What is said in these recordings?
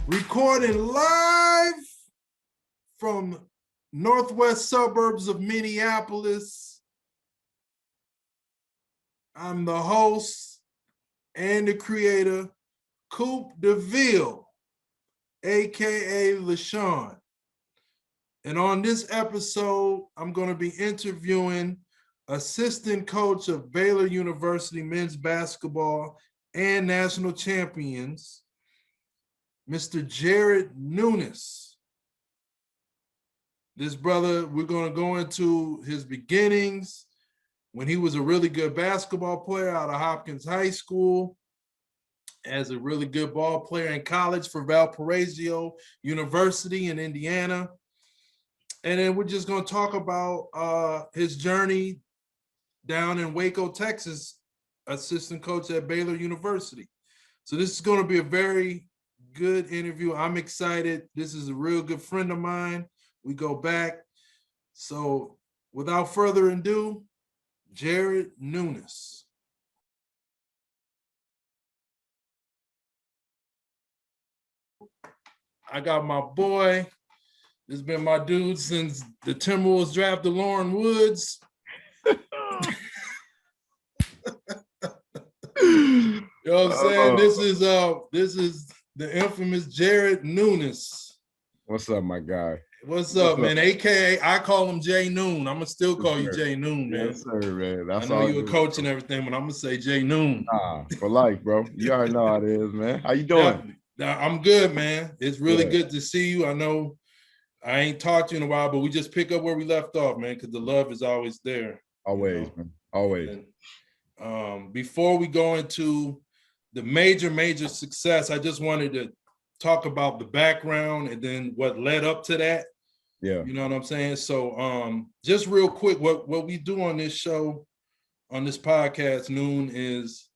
Recording live from northwest suburbs of Minneapolis. I'm the host and the creator, Coop DeVille, aka LaShawn. And on this episode, I'm going to be interviewing assistant coach of Baylor University men's basketball and national champions, Mr. Jared Nunnes. This brother, we're going to go into his beginnings when he was a really good basketball player out of Hopkins High School, as a really good ball player in college for Valpo University in Indiana. And then we're just going to talk about his journey down in Waco, Texas, assistant coach at Baylor University. So this is going to be a very good interview. I'm excited. This is a real good friend of mine. We go back. So without further ado, Jared Nunnes. I got my boy. This has been my dude since the Timberwolves drafted Lauren Woods. You know what I'm saying? This is the infamous Jared Nunnes. What's up, my guy? What's up, man? AKA, I call him J Noon. I'm gonna still call you J Noon, man. Yes, sir, man. That's I know you a coach and everything, but I'm gonna say J Noon. For life, bro. You already know how it is, man. How you doing? I'm good, man. It's really good to see you. I know I ain't talked to you in a while, but we just pick up where we left off, man, because the love is always there. Always, man. Always. And, before we go into the major success, I just wanted to talk about the background and then what led up to that. Yeah. You know what I'm saying? So just real quick, what we do on this show, on this podcast, Noon, is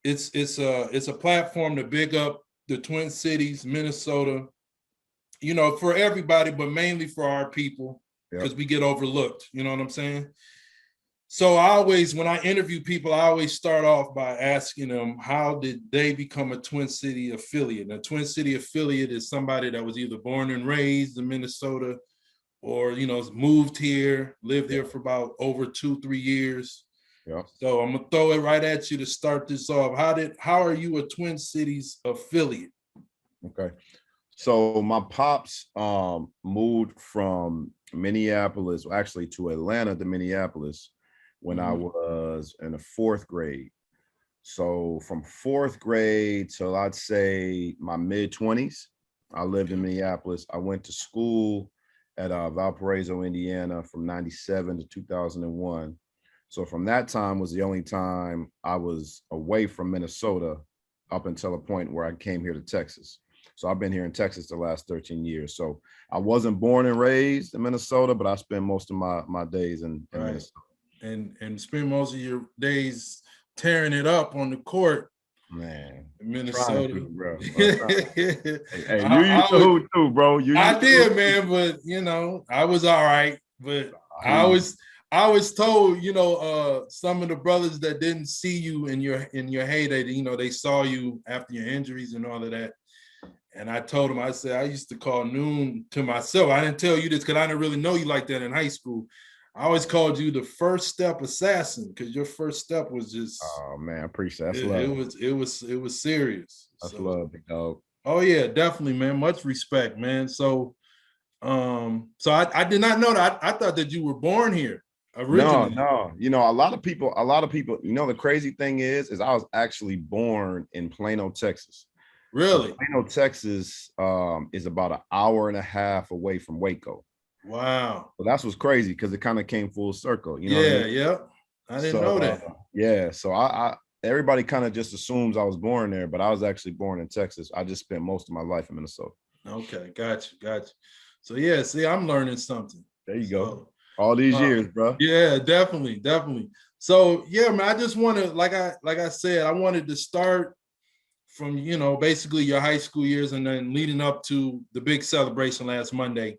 it's a platform to big up the Twin Cities, Minnesota, you know, for everybody, but mainly for our people, because we get overlooked. You know what I'm saying? So when I interview people, I always start off by asking them, how did they become a Twin City affiliate? A Twin City affiliate is somebody that was either born and raised in Minnesota or, you know, moved here, lived here for about over 2-3 years. Yeah. So I'm gonna throw it right at you to start this off. How are you a Twin Cities affiliate? Okay. So my pops moved from Minneapolis, actually to Atlanta to Minneapolis, when I was in the 4th grade. So from 4th grade till I'd say my mid-20s, I lived in Minneapolis. I went to school at Valpo, Indiana from 97 to 2001. So from that time was the only time I was away from Minnesota up until a point where I came here to Texas. So I've been here in Texas the last 13 years. So I wasn't born and raised in Minnesota, but I spent most of my days in Minnesota. And spend most of your days tearing it up on the court, man, in Minnesota, to, bro. Hey, you used to hoop too, bro. I did, man, but you know, I was all right. But I was told, you know, some of the brothers that didn't see you in your heyday, you know, they saw you after your injuries and all of that. And I told him, I said, I used to call Noon to myself. I didn't tell you this because I didn't really know you like that in high school. I always called you the first step assassin because your first step was just. Oh man, I appreciate that. It was serious. That's love, big dog. Oh yeah, definitely, man. Much respect, man. So, I did not know that. I thought that you were born here originally. No. You know, a lot of people. You know, the crazy thing is I was actually born in Plano, Texas. Really? Plano, Texas, is about an hour and a half away from Waco. Wow. So that's what's crazy because it kind of came full circle. You know what I mean? Yeah. I didn't know that. So I everybody kind of just assumes I was born there, but I was actually born in Texas. I just spent most of my life in Minnesota. Okay, got you. So yeah, see, I'm learning something. There you go. All these years, bro. Yeah, definitely. So yeah, man, I just want to, like I said, I wanted to start from, you know, basically your high school years and then leading up to the big celebration last Monday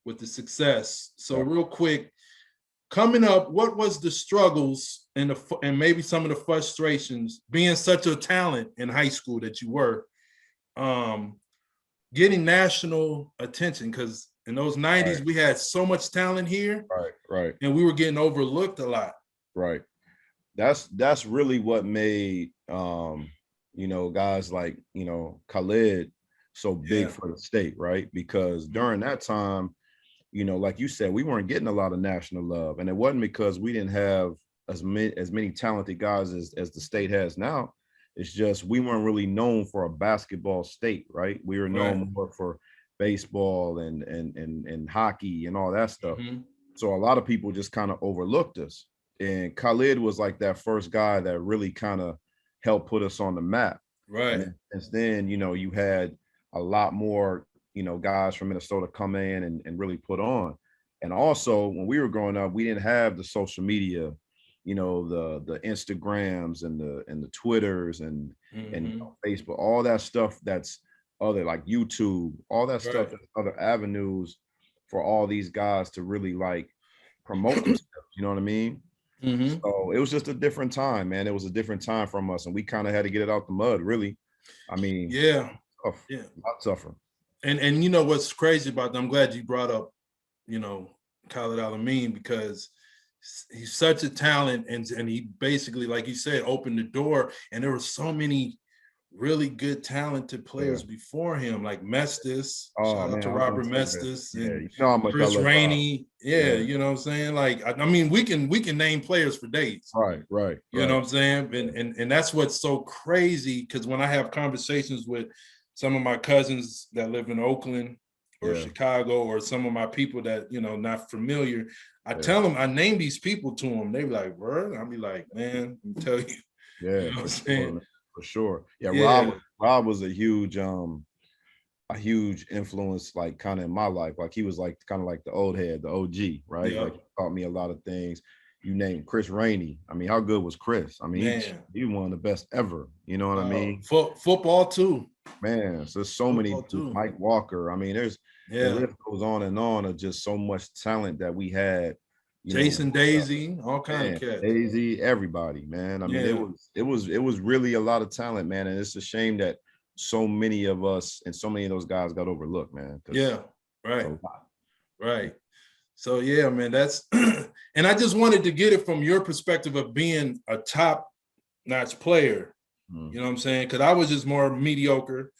with the success. So real quick, coming up, what was the struggles and maybe some of the frustrations being such a talent in high school that you were? getting national attention, because in those 90s Right. we had so much talent here Right. and we were getting overlooked a lot. Right. That's really what made guys like, Khalid so big Yeah. for the state, right? Because during that time, like you said, we weren't getting a lot of national love. And it wasn't because we didn't have as many talented guys as the state has now. It's just we weren't really known for a basketball state, right? We were Right. known more for baseball and hockey and all that stuff. Mm-hmm. So a lot of people just kind of overlooked us. And Khalid was like that first guy that really kind of helped put us on the map. And Right. then since then, you had a lot more, guys from Minnesota come in and really put on. And also when we were growing up, we didn't have the social media, the Instagrams and the Twitters and Mm-hmm. Facebook, all that stuff that's other like YouTube, all that stuff, Right. that's other avenues for all these guys to really like promote themselves. You know what I mean? Mm-hmm. So it was just a different time, man. It was a different time from us, and we kind of had to get it out the mud, really. I mean, Yeah. tough, Yeah. a lot tougher. And you know what's crazy about them? I'm glad you brought up, Khalid Alameen, because he's such a talent, and he basically, like you said, opened the door. And there were so many really good talented Yeah. players before him, like Mestis. Oh Shout out man, to I was gonna Robert say that. Mestis Yeah, and you know how much I Chris love Rob. Rainey. Yeah, Yeah. you know what I'm saying? Like, I mean, we can name players for days. Right. You know what I'm saying? And that's what's so crazy, because when I have conversations with some of my cousins that live in Oakland or Yeah. Chicago, or some of my people that, not familiar, I Yeah. tell them, I name these people to them. They be like, word? I'll be like, man, let me tell you. Yeah, You know what I'm for saying? sure, man. For sure. Yeah, Yeah. Rob was a huge influence, like kind of in my life. Like he was like kind of like the old head, the OG, right? Yeah. Like he taught me a lot of things. You name Chris Rainey. I mean, how good was Chris? I mean, Man. he one of the best ever. You know what I mean? Football too. Man, so there's so many. Football too. Mike Walker. I mean, the Yeah. list goes on and on of just so much talent that we had. Jason Daisy, all kind Man, of cats. Daisy, everybody, man. I mean, it was really a lot of talent, man. And it's a shame that so many of us and so many of those guys got overlooked, man. Yeah, right. So yeah, man, that's and I just wanted to get it from your perspective of being a top-notch player. You know what I'm saying? Because I was just more mediocre.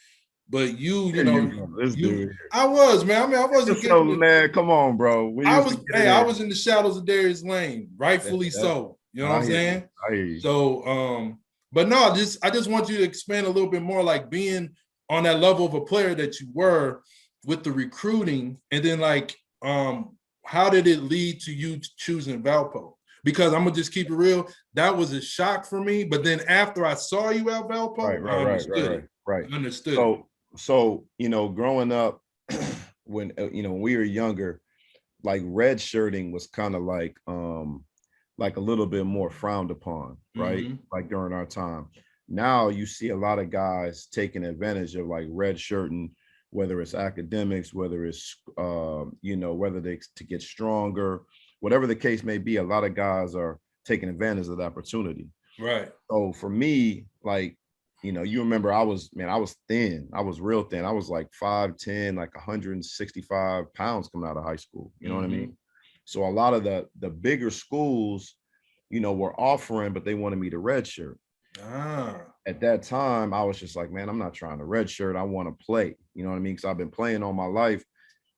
But I was, man. I mean, I wasn't getting man. Come on, bro. I was in the shadows of Darius Lane, rightfully so. You know what I'm saying? I hear you. So, but no, I just want you to expand a little bit more, like being on that level of a player that you were with the recruiting, and then like, how did it lead to you choosing Valpo? Because I'm gonna just keep it real, that was a shock for me. But then after I saw you at Valpo, I understood it. I understood it. So growing up, when when we were younger, like red shirting was kind of like a little bit more frowned upon, right? Mm-hmm. Like during our time. Now you see a lot of guys taking advantage of like red shirting, whether it's academics, whether it's whether they to get stronger, whatever the case may be. A lot of guys are taking advantage of the opportunity. Right. So for me, like, you remember I was thin. I was real thin. I was like 5'10", like 165 pounds coming out of high school. You know what I mean? So a lot of the bigger schools, were offering, but they wanted me to redshirt. At that time, I was just like, man, I'm not trying to redshirt. I want to play. You know what I mean? Because I've been playing all my life.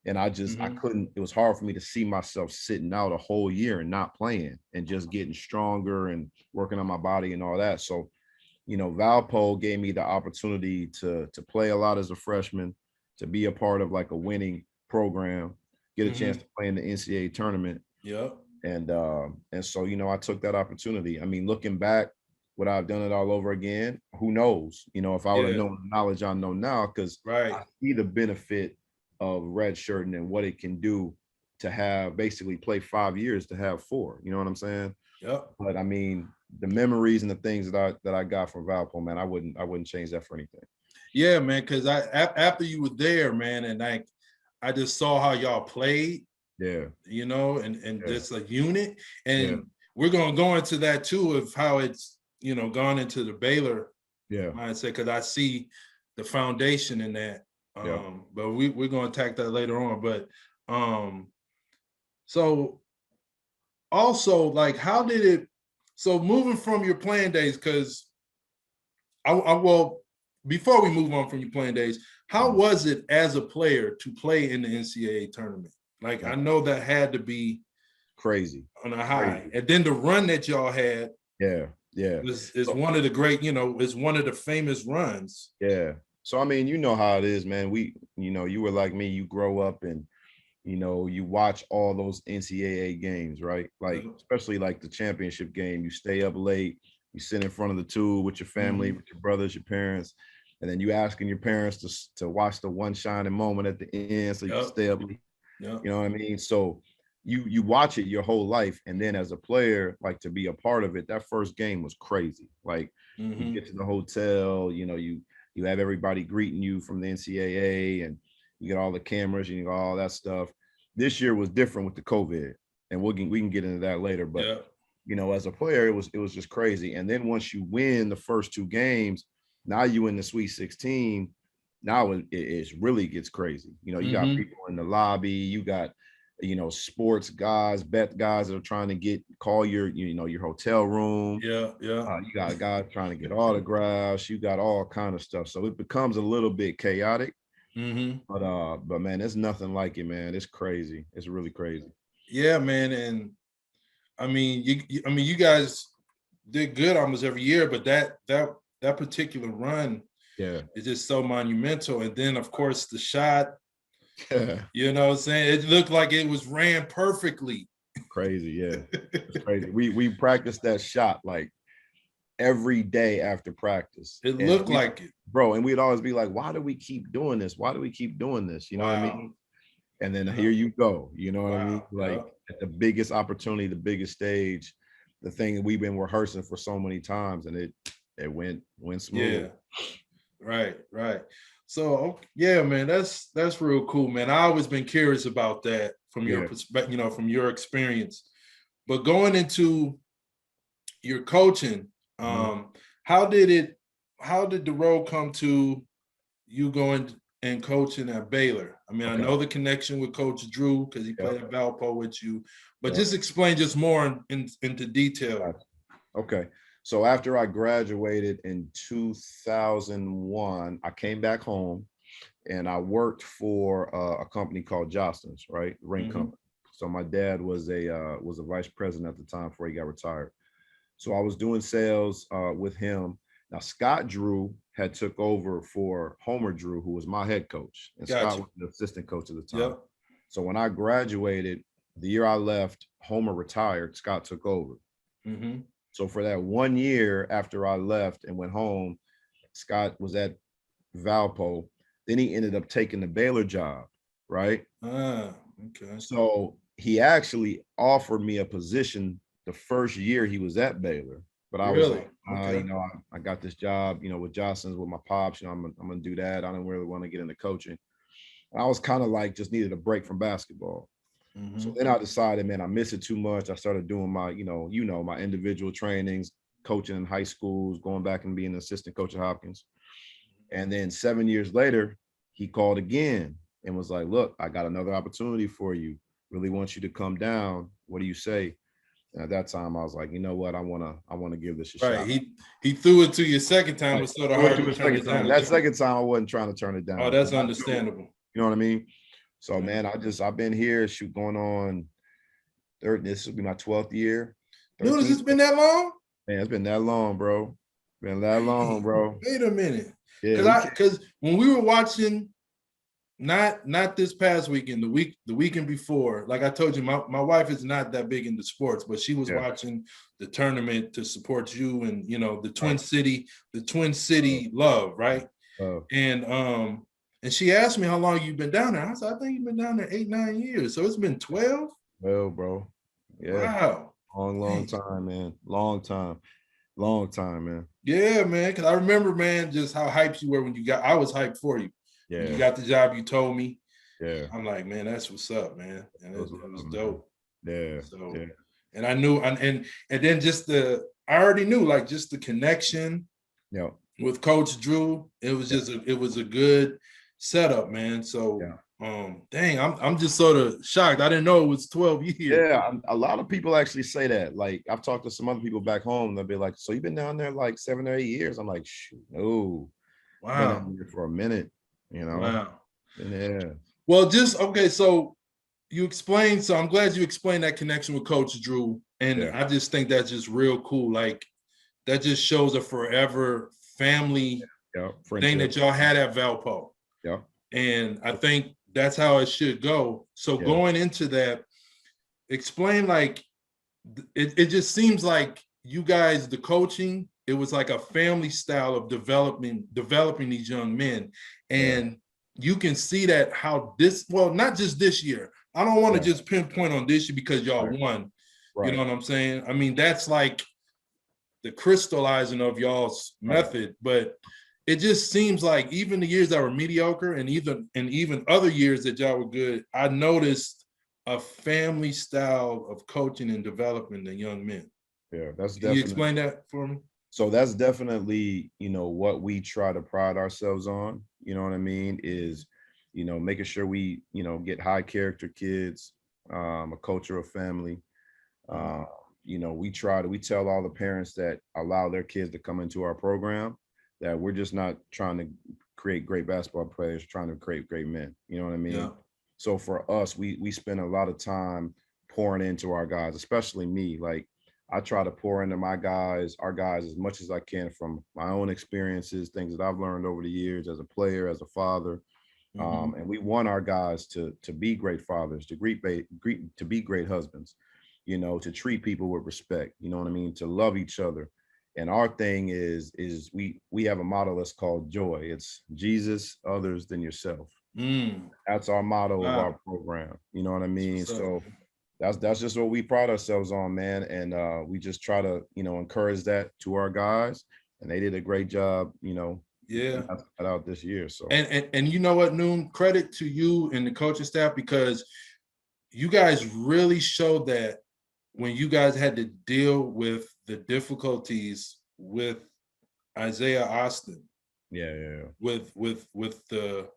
And I couldn't, it was hard for me to see myself sitting out a whole year and not playing and just getting stronger and working on my body and all that. So, Valpo gave me the opportunity to play a lot as a freshman, to be a part of like a winning program, get a chance to play in the NCAA tournament. Yep. And so, I took that opportunity. I mean, looking back, would I have done it all over again? Who knows? If I would have known the knowledge I know now, because I see the benefit of redshirting and what it can do to have basically play 5 years to have 4. You know what I'm saying? Yep. But I mean, the memories and the things that I got from Valpo, man, I wouldn't change that for anything. Yeah, man, because after you were there, man, and I just saw how y'all played. Yeah. And just a unit. And we're gonna go into that too, of how it's gone into the Baylor mindset, because I see the foundation in that. Yeah. But we're gonna attack that later on. But so also, like, how did it? So moving from your playing days, because well, before we move on from your playing days, how was it as a player to play in the NCAA tournament? Like, I know that had to be Crazy on a high, crazy. and then the run that y'all had Yeah, yeah. is one of the great, is one of the famous runs. Yeah. So I mean, you know how it is, man. You were like me, you grow up and you watch all those NCAA games, right? Like, especially like the championship game, you stay up late, you sit in front of the tube with your family, with your brothers, your parents, and then you asking your parents to watch the one shining moment at the end so you can stay up late. You know what I mean? So you watch it your whole life, and then as a player, like, to be a part of it, that first game was crazy. Like, you get to the hotel, you have everybody greeting you from the NCAA, and you get all the cameras and you got all that stuff. This year was different with the COVID, and we can get into that later. But as a player, it was just crazy. And then once you win the first two games, now you in the Sweet 16. Now it really gets crazy. You got people in the lobby, you got sports guys, bet guys that are trying to call your hotel room. You got guys trying to get autographs. You got all kind of stuff. So it becomes a little bit chaotic. But man, there's nothing like it, man. It's crazy. It's really crazy. Yeah, man. And I mean, you guys did good almost every year, but that particular run, is just so monumental. And then, of course, the shot. You know what I'm saying? It looked like it was ran perfectly. Crazy, yeah. It's crazy. We practiced that shot like every day after practice. It looked like it. Bro, and we'd always be like, why do we keep doing this? Why do we keep doing this? You know what I mean? And then here you go. You know what I mean? Like, at the biggest opportunity, the biggest stage, the thing that we've been rehearsing for so many times, and it went smooth. Yeah. Right. So yeah, man, that's real cool, man. I always been curious about that from your perspective, from your experience. But going into your coaching, how did the road come to you going and coaching at Baylor? I mean, I know the connection with Coach Drew because he played at Valpo with you, but just explain just more into detail. Okay. So after I graduated in 2001, I came back home and I worked for a company called Jostens, right? Ring company. So my dad was a vice president at the time before he got retired. So I was doing sales with him. Now, Scott Drew had took over for Homer Drew, who was my head coach. And Scott was the assistant coach at the time. So when I graduated, the year I left, Homer retired, Scott took over. So for that 1 year after I left and went home, Scott was at Valpo. Then he ended up taking the Baylor job, right? Okay. So he actually offered me a position the first year he was at Baylor. But I was like, I got this job, with Johnson's, with my pops, I'm gonna do that. I don't really want to get into coaching. And I was kind of like, just needed a break from basketball. So then I decided, man, I miss it too much. I started doing my, my individual trainings, coaching in high schools, going back and being an assistant coach at Hopkins. And then 7 years later, he called again and was like, look, I got another opportunity for you. Really want you to come down. What do you say? And at that time, I was like, you know what? I want to give this a shot. He threw it to you second time. It was sort of hard to turn it down. That second time, I wasn't trying to turn it down. Oh, that's understandable. You know what I mean? So, man, I've been here, going on this will be my 12th year. Nunnes, it's been that long? Man, it's been that long, bro. Been that long, bro. Wait a minute. Yeah, because when we were watching, not this past weekend, the weekend before, like I told you, my wife is not that big into sports, but she was watching the tournament to support you and the Twin City love, right? And she asked me how long you've been down there. I said, I think you've been down there 8-9 years. So it's been 12? Well, bro. Yeah. Wow. Long time, man. Long time, man. Yeah, man. Because I remember, man, just how hyped you were when I was hyped for you. Yeah. When you got the job, you told me. Yeah. I'm like, man, that's what's up, man. And it was dope. Yeah. So, and I knew, and then I already knew, like, just the connection with Coach Drew. It was just, it was a good setup, man. So Yeah. dang, I'm just sort of shocked. I didn't know it was 12 years. Yeah, a lot of people actually say that. Like, I've talked to some other people back home. They'll be like, "So you've been down there like 7 or 8 years?" I'm like, "Shoot, no, I've been down Wow. there for a minute." Wow. And yeah, Well, just okay. So you explained. So I'm glad you explained that connection with Coach Drew, and yeah, I just think that's just real cool. Like that just shows a forever family yeah, thing friendship. that y'all had at Valpo, Yeah, and I think that's how it should go. So yeah, going into that, explain like it just seems like you guys, the coaching, it was like a family style of developing these young men. yeah, And you can see that how this, well, not just this year. I don't want to yeah. just pinpoint on this year because y'all Right, won. You know right, what I'm saying? I mean, that's like the crystallizing of y'all's right. method, but it just seems like even the years that were mediocre and even other years that y'all were good, I noticed a family style of coaching and developing the young men. Yeah, that's Can you definitely. explain that for me? So that's definitely, what we try to pride ourselves on. You know what I mean? Is, making sure we, get high character kids, a culture of family. Mhm. Uh, we tell all the parents that allow their kids to come into our program that we're just not trying to create great basketball players, trying to create great men. You know what I Yeah. mean? So for us, we spend a lot of time pouring into our guys, especially me. Like, I try to pour into our guys, as much as I can from my own experiences, things that I've learned over the years as a player, as a father. Mm-hmm. And we want our guys to be great fathers, to be great husbands, to treat people with respect. You know what I mean? To love each other. And our thing is we have a motto that's called joy. It's Jesus, others, than yourself. Mm. That's our motto of our Wow. program. You know what I That's mean? what's up. So that's just what we pride ourselves on, man. And we just try to, encourage that to our guys. And they did a great job, Yeah. out this year. So And you know what, Noon? Credit to you and the coaching staff because you guys really showed that when you guys had to deal with the difficulties with Isaiah Austin, yeah, yeah, yeah. with the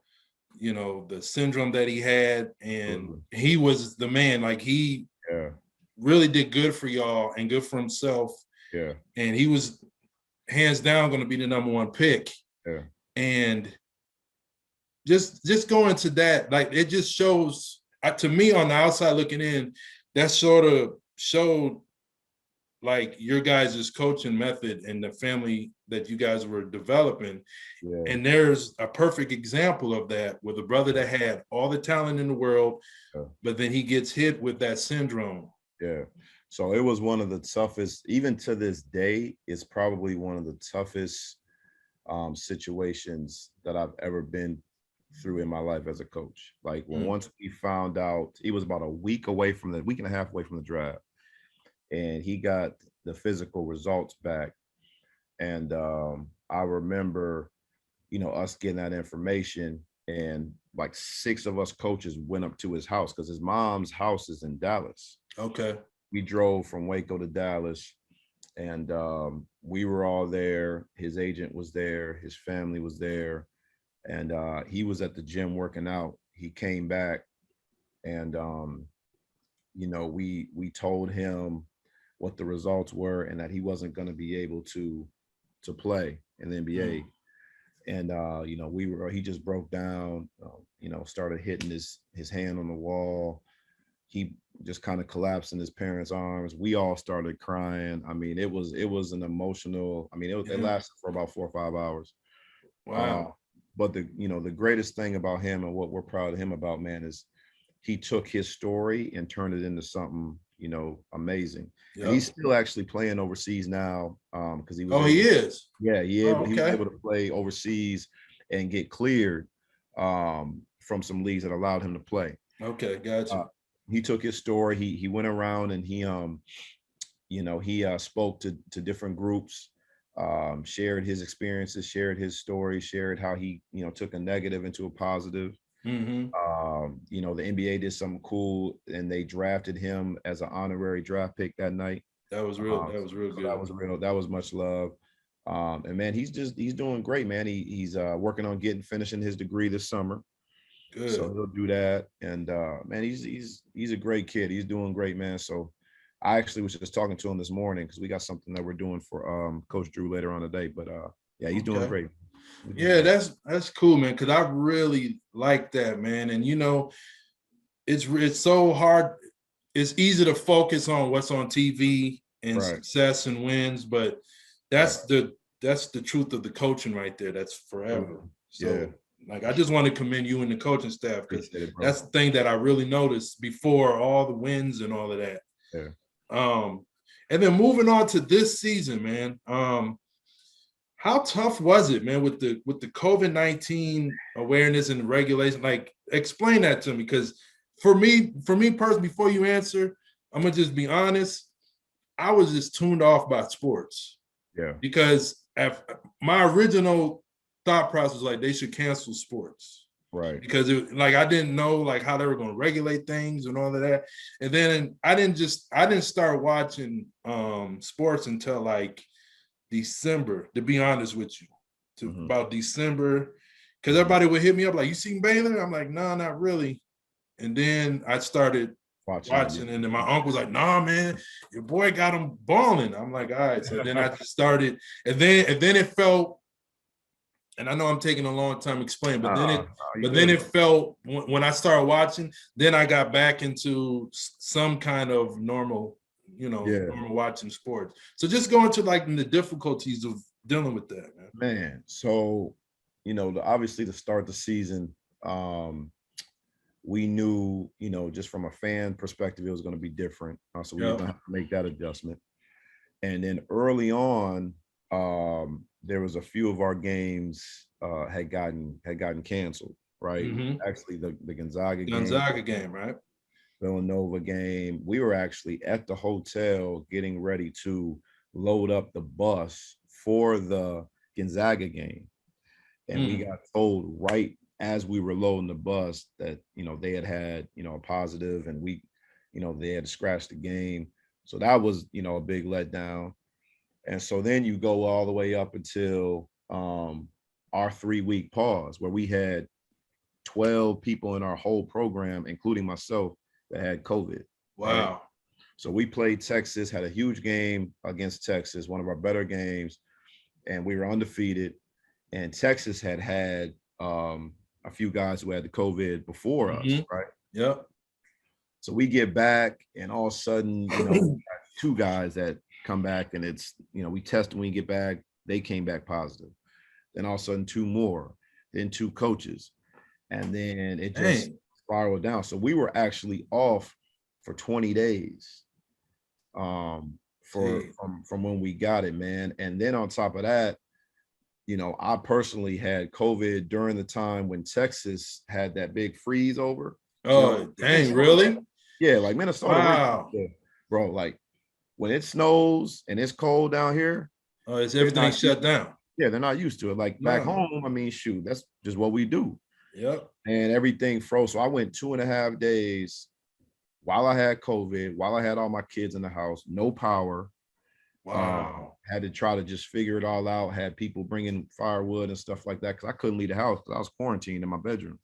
the syndrome that he had, and Absolutely. he was the man. Like he Yeah, really did good for y'all and good for himself, yeah, and he was hands down going to be the number one pick. yeah, And just going to that, like it just shows to me on the outside looking in, that sort of showed like your guys' coaching method and the family that you guys were developing. yeah, And there's a perfect example of that with a brother yeah, that had all the talent in the world, yeah. but then he gets hit with that syndrome. Yeah. So it was one of the toughest, even to this day, it's probably one of the toughest situations that I've ever been through in my life as a coach. Like, when Mm. once we found out, he was about a week and a half away from the draft, and he got the physical results back. And I remember, us getting that information, and like 6 of us coaches went up to his house because his mom's house is in Dallas. Okay. We drove from Waco to Dallas, and we were all there. His agent was there, his family was there, and he was at the gym working out. He came back, and we told him what the results were and that he wasn't going to be able to play in the NBA. Mm. And he just broke down, started hitting his hand on the wall. He just kind of collapsed in his parents' arms. We all started crying. I mean, it was an emotional. I mean, it Yeah. lasted for about 4 or 5 hours. Uh, Wow. but the greatest thing about him and what we're proud of him about, man, is he took his story and turned it into something, amazing. And he's Yep. still actually playing overseas now, because Oh, he is. yeah, Oh, he was okay. able to play overseas and get cleared from some leagues that allowed him to play. Okay, got Uh, you. he took his story. He went around and he spoke to different groups, shared his experiences, shared his story, shared how he took a negative into a positive. Mm-hmm. The NBA did something cool, and they drafted him as an honorary draft pick that night. That was real. That was real So that good. was real. That was much love. And man, he's doing great, man. He's working on finishing his degree this summer. So Good. he'll do that. And man, he's a great kid. He's doing great, man. So I actually was just talking to him this morning because we got something that we're doing for Coach Drew later on today. But yeah, he's doing Okay. great. Yeah, that's cool, man. Because I really like that, man. And it's so hard. It's easy to focus on what's on TV and Right. success and wins, but that's the truth of the coaching right there. That's forever. So, like, I just want to commend you and the coaching staff because Appreciate it, bro. that's the thing that I really noticed before all the wins and all of that. Yeah. And then moving on to this season, man. How tough was it, man, with the COVID-19 awareness and regulation? Like, explain that to me, because for me personally, before you answer, I'm gonna just be honest. I was just tuned off by sports. Yeah. Because my original thought process was like they should cancel sports. Right. Because I didn't know like how they were going to regulate things and all of that. And then I didn't start watching sports until like December, to be honest with you, about December, because everybody would hit me up like, "You seen Baylor?" I'm like, "No, not really." And then I started watching and then my uncle was like, "Nah, man, your boy got him balling." I'm like, "All right." So then I just started, and then it felt, and I know I'm taking a long time to explain, but then it felt when I started watching, then I got back into some kind of normal watching sports. So just going to like the difficulties of dealing with that, man. So, obviously to start the season, we knew, just from a fan perspective, it was going to be different. So we were going to have to make that adjustment. And then early on, there was a few of our games had gotten canceled, right? Mm-hmm. Actually, the Gonzaga game, right? Villanova game. We were actually at the hotel getting ready to load up the bus for the Gonzaga game. And we got told right as we were loading the bus that, they had a positive, and we, they had to scratch the game. So that was, a big letdown. And so then you go all the way up until our 3-week pause, where we had 12 people in our whole program, including myself, that had COVID. Wow. Right? So we played Texas, had a huge game against Texas, one of our better games, and we were undefeated. And Texas had a few guys who had the COVID before us, right? Yep. So we get back, and all of a sudden, two guys that come back, and it's, we test when we get back, they came back positive. Then all of a sudden, two more, then two coaches, and then it just spiraled down. So we were actually off for 20 days from when we got it, man. And then on top of that, I personally had COVID during the time when Texas had that big freeze over. Oh, dang, really? Yeah, like Minnesota. Wow. Bro, like when it snows and it's cold down here. Oh, is everything shut down? Yeah, they're not used to it. Like back home, I mean, shoot, that's just what we do. Yep. And everything froze. So I went 2.5 days while I had COVID, while I had all my kids in the house, no power. Wow. Had to try to just figure it all out. Had people bringing firewood and stuff like that because I couldn't leave the house because I was quarantined in my bedroom.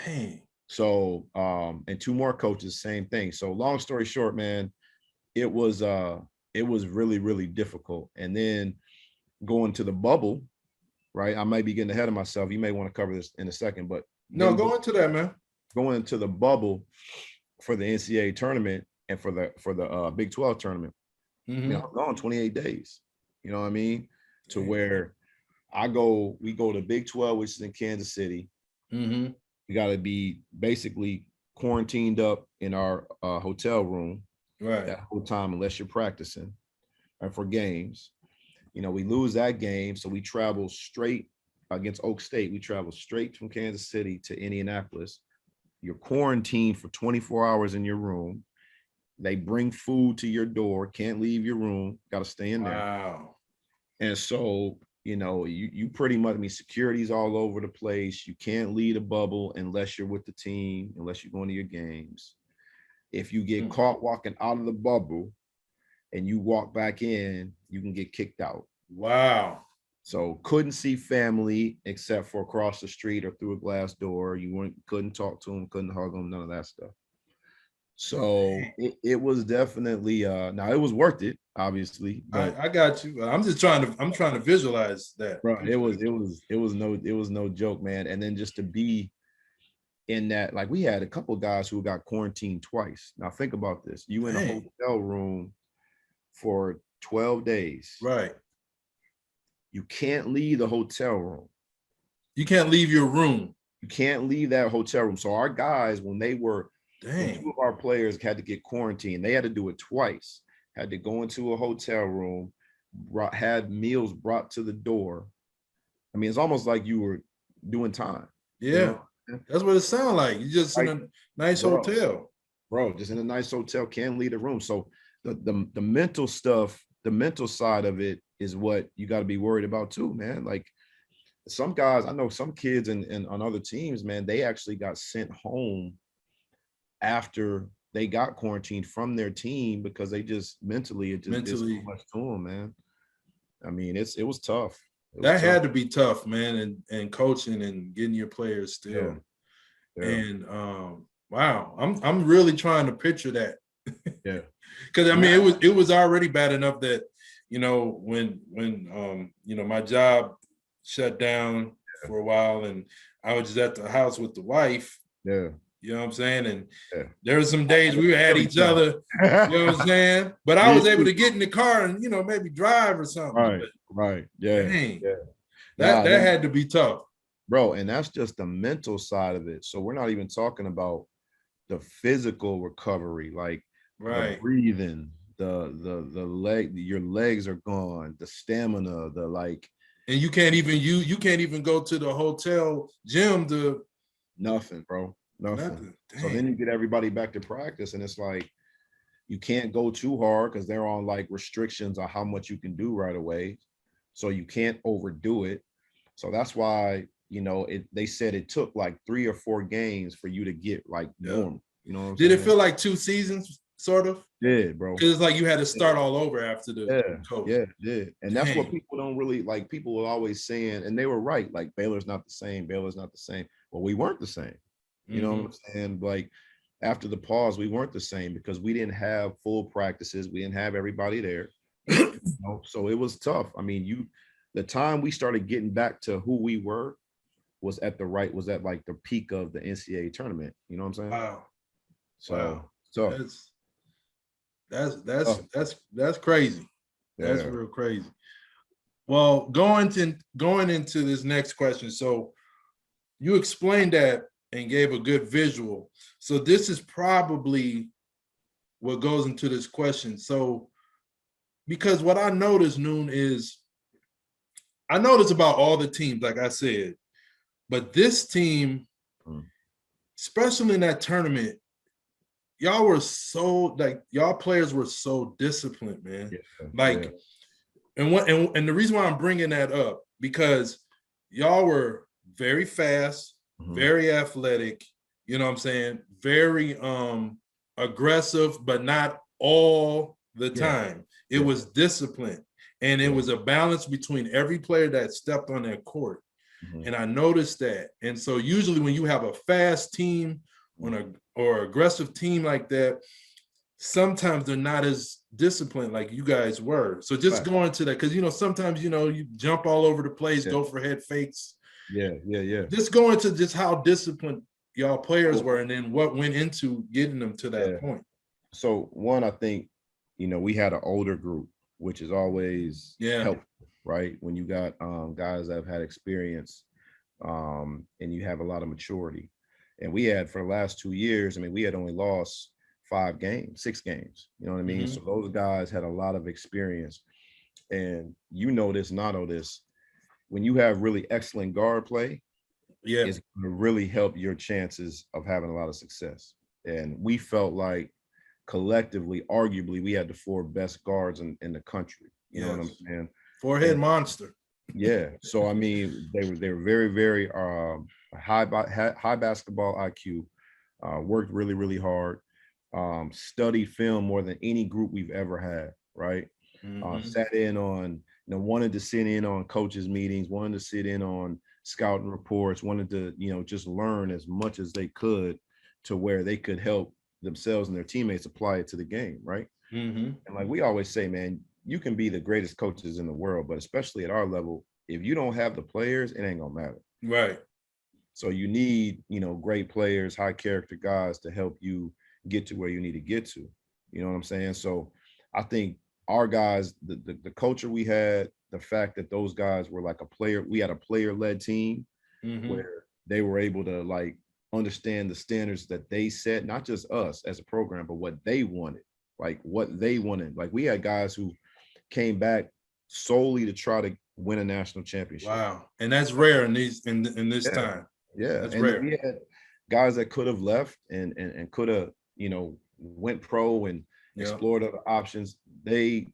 Dang. So, and two more coaches, same thing. So long story short, man, it was really, really difficult. And then going to the bubble, right? I might be getting ahead of myself. You may want to cover this in a second, but no, go into that, man. Going into the bubble for the NCAA tournament and for the Big 12 tournament, I'm gone 28 days. You know what I mean? To where we go to Big 12, which is in Kansas City. We got to be basically quarantined up in our hotel room that whole time, unless you're practicing and for games. We lose that game. So we travel straight against Oak State. We travel straight from Kansas City to Indianapolis. You're quarantined for 24 hours in your room. They bring food to your door, can't leave your room, got to stay in there. Wow. And so, you pretty much, security's all over the place. You can't leave a bubble unless you're with the team, unless you're going to your games. If you get caught walking out of the bubble and you walk back in, you can get kicked out. Wow. So couldn't see family except for across the street or through a glass door. Couldn't talk to them, couldn't hug them, none of that stuff. So it was definitely now it was worth it, obviously, but I got you. I'm trying to visualize that. bro, it was no joke, man. And then just to be in that, like we had a couple of guys who got quarantined twice. Now think about this. You in a hotel room for 12 days. Right. You can't leave the hotel room. You can't leave your room. You can't leave that hotel room. So our guys, when two of our players had to get quarantined, they had to do it twice. Had to go into a hotel room, had meals brought to the door. I mean, it's almost like you were doing time. Yeah, you know? That's what it sounds like. You just in a nice hotel. Bro, just in a nice hotel, can't leave the room. So the mental stuff, the mental side of it is what you got to be worried about too, man. Like some guys, I know some kids and on other teams, man, they actually got sent home after they got quarantined from their team because they just mentally did so much to them, man. I mean, it was tough. That had to be tough, man, and coaching and getting your players still. Yeah. And wow, I'm really trying to picture that. Yeah. Because I mean, it was already bad enough that, you know, when you know, my job shut down for a while and I was just at the house with the wife. Yeah. You know what I'm saying? And there were some days we had each other, you know what I'm saying? But I was able to get in the car and, you know, maybe drive or something. Right. Yeah. Dang, that had to be tough. Bro, and that's just the mental side of it. So we're not even talking about the physical recovery, like the breathing, the leg, your legs are gone, the stamina, the like. And you can't even go to the hotel gym to nothing, bro. Nothing. So then you get everybody back to practice, and it's like you can't go too hard because they're on like restrictions on how much you can do right away. So you can't overdo it. So that's why, you know, they said it took like 3 or 4 games for you to get like normal. You know what I'm saying? Did it feel like 2 seasons, sort of? Yeah, bro. Because it's like you had to start all over after the coach. Yeah. And that's what people don't really like. People were always saying, and they were right, like Baylor's not the same. Well, we weren't the same. You know what I'm saying? Like after the pause, we weren't the same because we didn't have full practices. We didn't have everybody there. You know? So it was tough. I mean, the time we started getting back to who we were was at like the peak of the NCAA tournament. You know what I'm saying? Wow. So that's crazy. That's real crazy. Well, going into this next question. So you explained that and gave a good visual. So this is probably what goes into this question. So because what I noticed, Noon, is I noticed about all the teams, like I said, but this team, especially in that tournament, y'all were so like y'all players were so disciplined, man. And the reason why I'm bringing that up because y'all were very fast, very athletic, you know what I'm saying? Very aggressive, but not all the time. It was disciplined. And it was a balance between every player that stepped on that court. And I noticed that. And so usually when you have a fast team or aggressive team like that, sometimes they're not as disciplined like you guys were. So just going to that, because, you know, sometimes, you know, you jump all over the place, go for head fakes. Yeah. Just going to just how disciplined y'all players were and then what went into getting them to that point. So one, I think, you know, we had an older group, which is always helpful, right? When you got guys that have had experience and you have a lot of maturity. And we had for the last 2 years, I mean, we had only lost 6 games, you know what I mean? So those guys had a lot of experience. And you know this, and I know this, when you have really excellent guard play, it's going to really help your chances of having a lot of success. And we felt like collectively, arguably, we had the 4 best guards in the country. You know what I'm saying? Forehead monster. Yeah. So I mean, they were very, very high basketball IQ. Worked really, really hard. Studied film more than any group we've ever had. Right. Sat in on, wanted to sit in on coaches meetings, wanted to sit in on scouting reports, wanted to, just learn as much as they could to where they could help themselves and their teammates apply it to the game, right? Mm-hmm. And like we always say, man, you can be the greatest coaches in the world, but especially at our level, if you don't have the players, it ain't gonna matter. Right. So you need, great players, high character guys to help you get to where you need to get to. You know what I'm saying? So I think our guys, the culture we had, the fact that those guys were like we had a player-led team where they were able to like understand the standards that they set, not just us as a program, but what they wanted. Like what they wanted. Like we had guys who came back solely to try to win a national championship. Wow. And that's rare in this time. Yeah. That's and rare. We had guys that could have left and could have, went pro and explored other options. They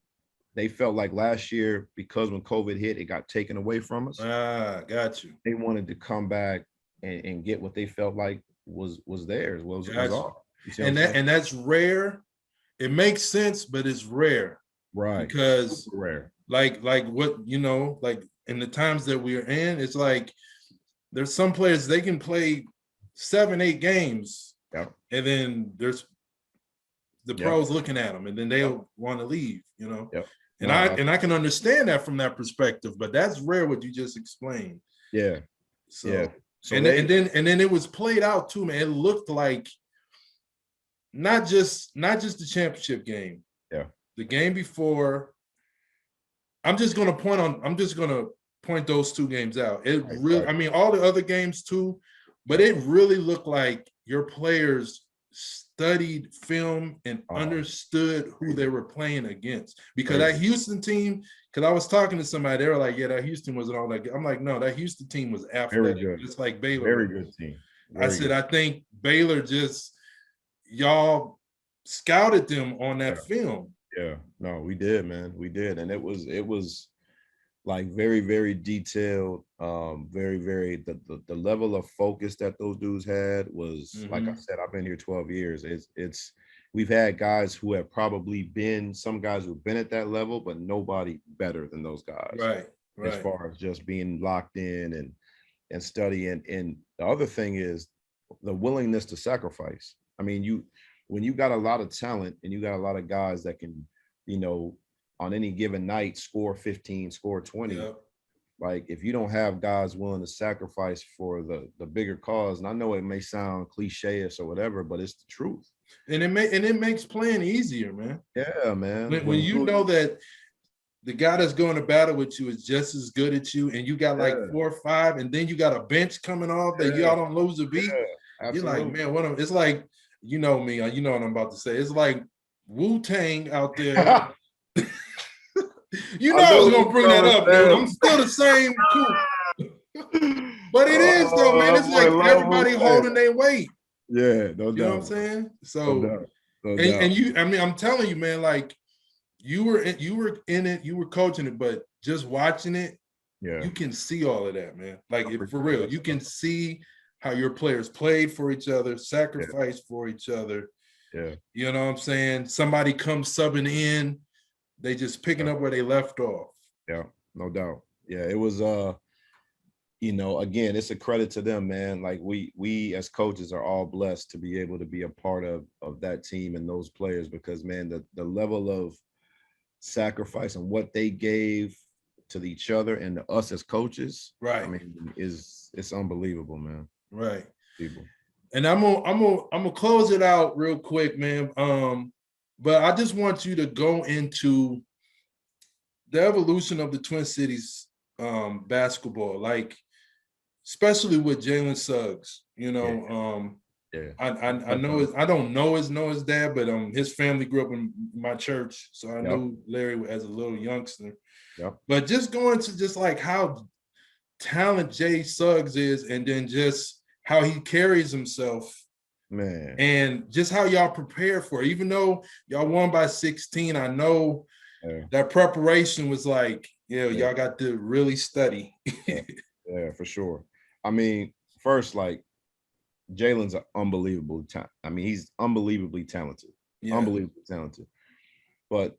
felt like last year, because when COVID hit, it got taken away from us. Got you. They wanted to come back and get what they felt like was theirs, was ours. And that's rare. It makes sense, but it's rare. Right. Because super rare. Like what, like in the times that we're in, it's like there's some players, they can play 7-8 games. Yep. And then there's the pros looking at them, and then they'll want to leave, Yep. And I can understand that from that perspective, but that's rare what you just explained. Yeah. So and then it was played out too, man. It looked like not just the championship game. Yeah. The game before. I'm just gonna point those two games out. It really, I mean, all the other games too, but it really looked like your players studied film and understood who they were playing against. Because that Houston team, because I was talking to somebody, they were like, yeah, that Houston wasn't all that good. I'm like, no, that Houston team was athletic. Very good. Just like Baylor. Very good team. I said, I think Baylor y'all scouted them on that film. Yeah, no, we did, man. We did. And it was like very, very detailed, very, very, the level of focus that those dudes had was, like I said, I've been here 12 years. We've had guys who have probably some guys who've been at that level, but nobody better than those guys. Right. As far as just being locked in and studying. And the other thing is the willingness to sacrifice. I mean, when you got a lot of talent and you got a lot of guys that can, on any given night score 15, score 20, like if you don't have guys willing to sacrifice for the bigger cause, and I know it may sound cliche-ish or whatever, but it's the truth. And it makes playing easier, man. Yeah, man. When you know that the guy that's going to battle with you is just as good at you, and you got like 4 or 5, and then you got a bench coming off that y'all don't lose a beat. You're like, man, it's like, you know me, you know what I'm about to say. It's like Wu-Tang out there. I was gonna bring that up, dude. I'm still the same too. But it is though, man. It's like everybody holding their weight. Yeah, no doubt. You know what I'm saying? So and you, I mean, I'm telling you, man, like you were in it, you were coaching it, but just watching it, you can see all of that, man. Like for real, you can see how your players played for each other, sacrificed for each other. Yeah. You know what I'm saying? Somebody comes subbing in, they just picking up where they left off. Yeah, no doubt. Yeah, it was again, it's a credit to them, man. Like we as coaches are all blessed to be able to be a part of that team and those players, because man, the level of sacrifice and what they gave to each other and to us as coaches, right? I mean, it's unbelievable, man. Right. People. And I'm gonna close it out real quick, man. But I just want you to go into the evolution of the Twin Cities basketball, like especially with Jalen Suggs. I know I don't know his dad, but his family grew up in my church, so I knew Larry as a little youngster. Yep. But just going to just like how talented Jay Suggs is, and then just how he carries himself, man, and just how y'all prepare for it. Even though y'all won by 16, I know that preparation was like, y'all got to really study. Yeah, for sure. I mean, first, like, Jalen's unbelievable. I mean, he's unbelievably talented. Unbelievably talented. But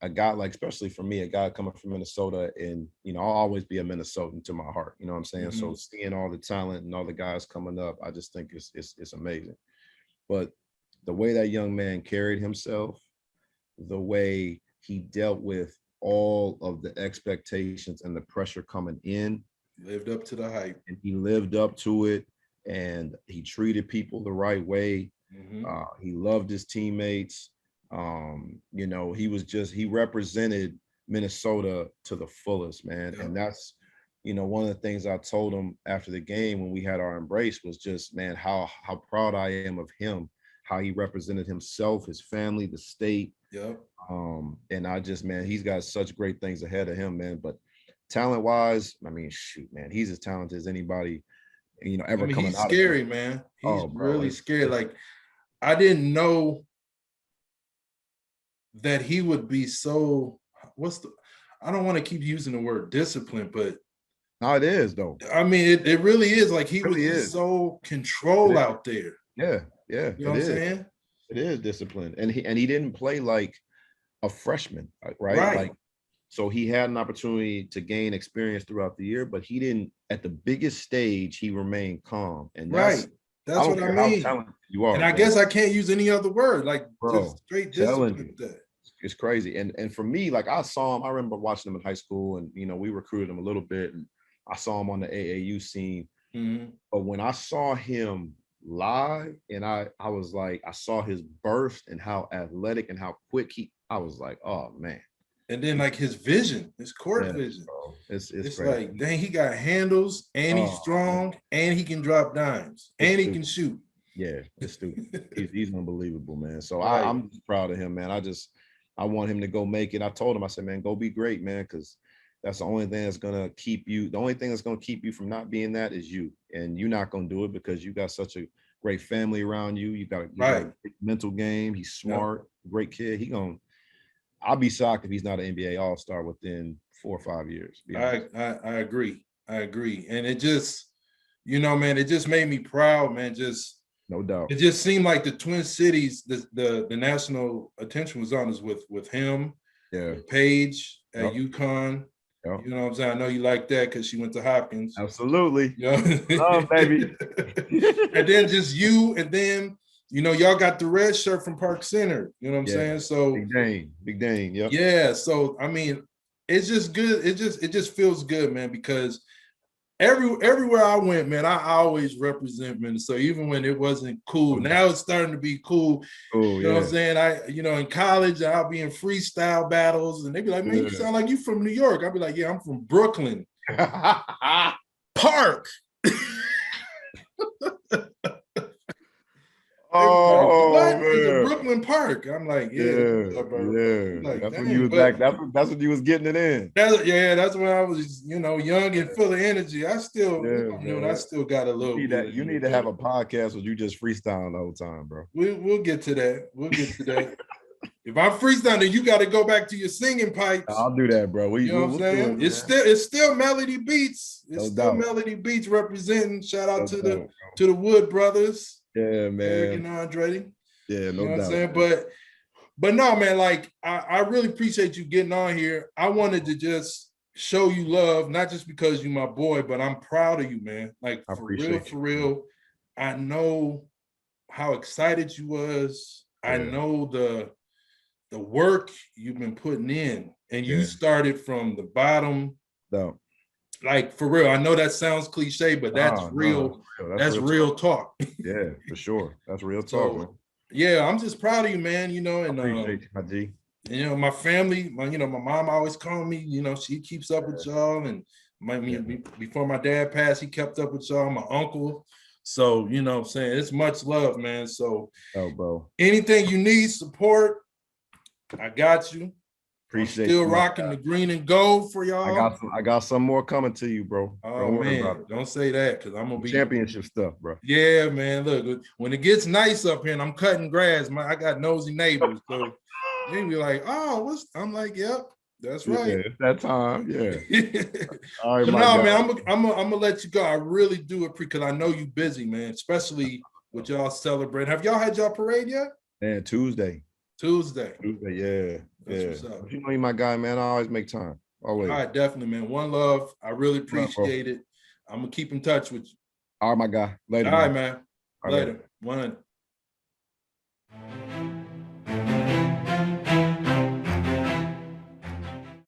a guy like, especially for me, a guy coming from Minnesota, and I'll always be a Minnesotan to my heart. You know what I'm saying? So seeing all the talent and all the guys coming up, I just think it's amazing. But the way that young man carried himself, the way he dealt with all of the expectations and the pressure coming in, lived up to the hype, and he lived up to it, and he treated people the right way. He loved his teammates. He represented Minnesota to the fullest, man. And that's, one of the things I told him after the game when we had our embrace was just, man, how proud I am of him, how he represented himself, his family, the state. And I just, man, he's got such great things ahead of him, man. But talent wise, I mean, shoot, man, he's as talented as anybody, ever coming he's out scary, of it. man. He's really scary. Like, I didn't know that he would be so, I don't want to keep using the word discipline, but no, it is though. I mean, it really is. Like, he really was just so controlled out there. Yeah. You know what I'm saying? It is discipline. And he didn't play like a freshman, right? Like, so he had an opportunity to gain experience throughout the year, but he didn't, at the biggest stage, he remained calm. And that's what I mean. How talented you are. And I guess I can't use any other word, like, bro, just straight discipline. It's crazy. And for me, like, I saw him, I remember watching him in high school, and we recruited him a little bit, and I saw him on the AAU scene. But when I saw him live, and I was like, I saw his burst and how athletic and how quick I was like, oh man. And then, like, his vision, his court vision. Bro. It's crazy. Like, dang, he got handles, and he's strong, and he can drop dimes, and he can shoot. Yeah, it's stupid. he's unbelievable, man. So I'm just proud of him, man. I want him to go make it. I told him, I said, man, go be great, man, because that's the only thing that's gonna keep you. The only thing that's gonna keep you from not being that is you, and you're not gonna do it because you got such a great family around you. You got a mental game. He's smart, great kid. I'll be shocked if he's not an NBA All-Star within 4 or 5 years. I agree. And it just, man, it just made me proud, man. Just no doubt. It just seemed like the Twin Cities, the national attention was on us with him, with Paige at UConn. You know what I'm saying? I know you like that because she went to Hopkins. Absolutely. Love, baby. And then just you, and then y'all got the red shirt from Park Center. You know what I'm saying? So Big Dane. Yep. Yeah. So I mean, it's just good. It just feels good, man, because everywhere I went, man, I always represent Minnesota, even when it wasn't cool. Now it's starting to be cool. You know what I'm saying? In college, I'll be in freestyle battles, and they be like, man, you sound like you from New York. I'll be like, yeah, I'm from Brooklyn. Park. What? It's a Brooklyn Park. I'm like, Like, that's when you was back. That's when you was getting it in. That's when I was, young and full of energy. I still, I still got a little. You need to have a podcast where you just freestyling the whole time, bro. We'll get to that. If I'm freestyling, you got to go back to your singing pipes. I'll do that, bro. You know what I'm saying? It's still Melody Beats. Melody Beats representing. Shout out to the Wood brothers. Yeah, man. Eric and Andre. Yeah, no doubt. You know what I'm saying? But no, man, like, I really appreciate you getting on here. I wanted to just show you love, not just because you're my boy, but I'm proud of you, man. Like, for real. I know how excited you was. Yeah. I know the work you've been putting in, and you started from the bottom. No. Like, for real, I know that sounds cliche, but that's real. That's real talk. Yeah, for sure. That's real talk, man. Yeah, I'm just proud of you, man. And I appreciate you, my G. My family, my mom always called me. She keeps up with y'all, and before my dad passed, he kept up with y'all. My uncle. So what I'm saying, it's much love, man. So, bro, anything you need, support, I got you. Appreciate still rocking the green and gold for y'all. I got some more coming to you, bro. Oh, man, don't say that, because I'm gonna be championship stuff, bro. Yeah, man. Look, when it gets nice up here and I'm cutting grass, I got nosy neighbors, so they be like, "Oh, I'm like, yep, that's right. Yeah, it's that time, yeah." All right, man, I'm gonna let you go. I really do appreciate, because I know you busy, man, especially with y'all celebrating. Have y'all had y'all parade yet? Man, Tuesday. Tuesday. Yeah. That's what's up. You know, you my guy, man. I always make time. Always. All right, definitely, man. One love. I really bro. appreciate it. I'm gonna keep in touch with you. All right, my guy. Later, All right, man. man. All right, Later. 100.